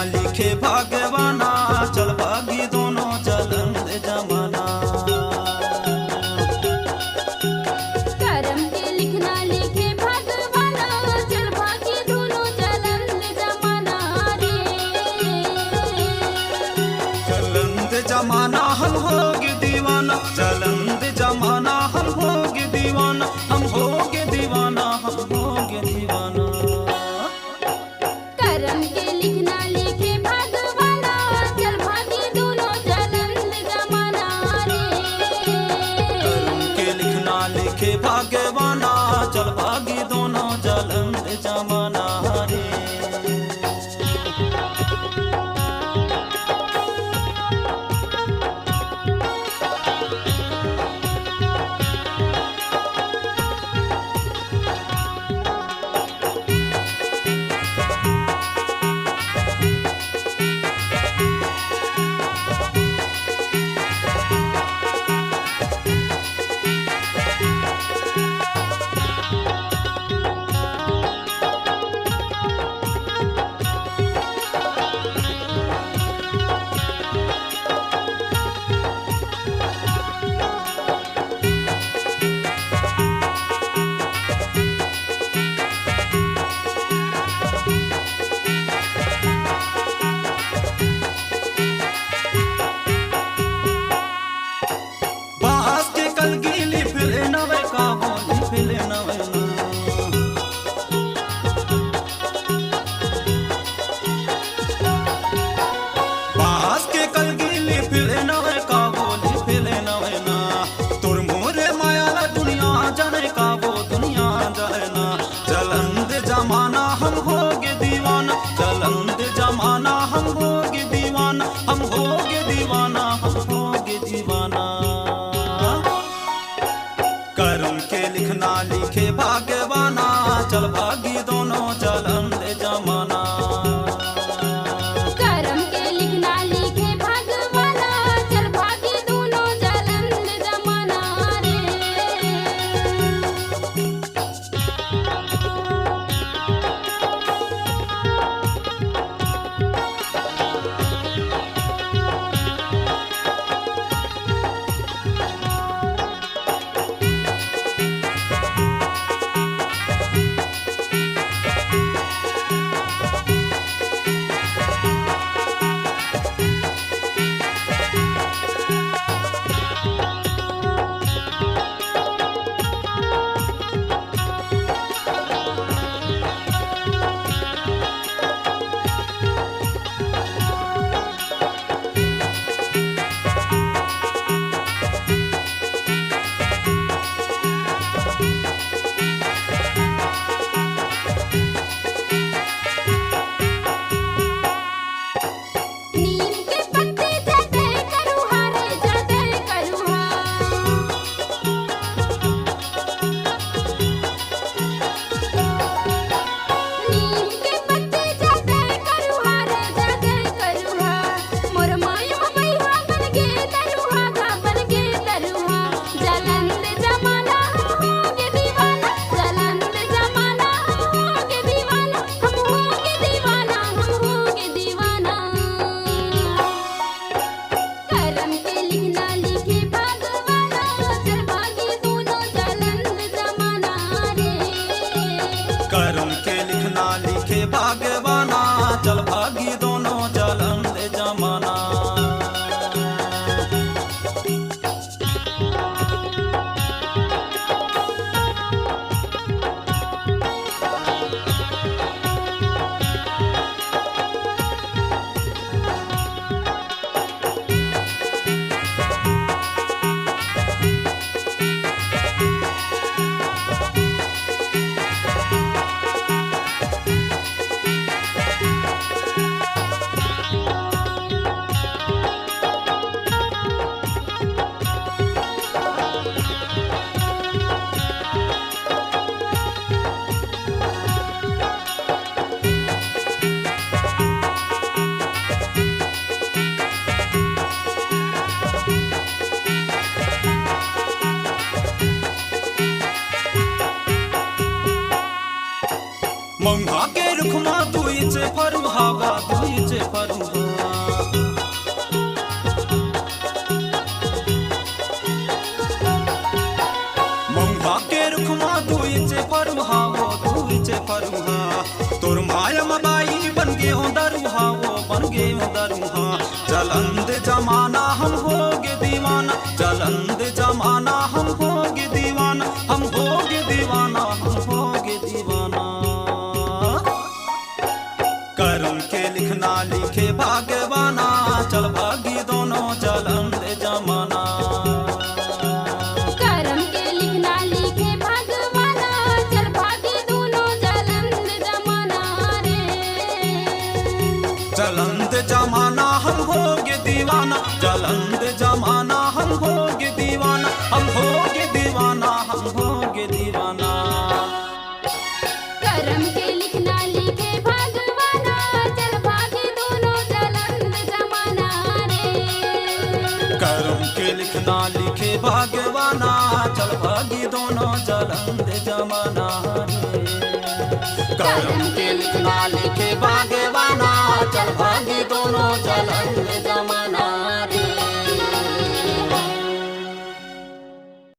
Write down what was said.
लिखे भागवाना चल भागी दोनों चलन दे जमाना। करम के लिखना लिखे भागवाना चल भागी दोनों चलन दे जमाना रे। चलन दे जमाना हम होगे दीवाना, चलन दे जमाना हम होगे दीवाना, हम होगे दीवाना, हम होगे दीवाना। करम के लिखना लिखे भागवाना चल भागी दोनों चलन दे जमाना रे। करम के लिखना लिखे भागवाना चल भागी दोनों चलन दे जमाना रे। बास के कलगीली फिले नवे काबोली फिले नवे ना। बास के कलगीली फिले नवे काबोली फिले नवे ना। तुर मोरे माया दुनिया जाने काबो दुनिया जाए ना। चलन दे जमाना हम होगे दीवाना, चलन दे जमाना हम होगे दीवाना, हम होगे दीवाना, हम होगे दीवाना। करम के लिखना लिखे भागवाना चल भागी दोनों चलन दे जमाना। करम के लिखना लिखे भागवाना चल भागी दोनों चलन दे जमाना रे। नीम के पत्ते जदे करुहा रे जदे करुहा। नीम के पत्ते जदे करुहा रे जदे करुहा। मोर माया मैया बन के तरुहा गा बन के तरुहा। जलन दे जमाना हम होगे दीवाना, जलन दे जमाना हम होगे दीवाना, हम होगे दीवाना, हम होगे दीवाना। करम के लिखना लिखे भागवाना चल भागी दोनों चलन दे जमाना रे। करम के लिखना लिखे भागवाना चल भागी दोनों चलन दे जमाना। मंगा के रुखमा दुई चे फरुहागा दुई चे फरुहा महुआ के रुखमा दुईचे फरुहा वो दुईचे फरुहा तोर माया मबाई बन गे हो दरुहा वो बन गे हो दरुहा चलंद जमाना हम होगे दीवाना चलंद जमाना हम होगे दीवाना हम होगे दीवाना हम होगे दीवाना कर्म के लिखना लिखे भाग्यवाना चल भागी दोनों चलंद जमाना करम के लिखना लिखे भगवाना चल भागे दोनों जलंद जमाना रे चलंद जमाना हम होगे दीवाना चलंद जमाना हम होगे दीवाना हम होगे दीवाना हम होगे दीवाना करम के लिखना लिखे भगवाना चल भागे दोनों जलंद जमाना रे कर्म के लिखना लिखे भाग्यवाना चल भागी दोनों जलंद जमाना रे कर्म के लिखना लिखे भाग्यवाना चल भागी दोनों जलंद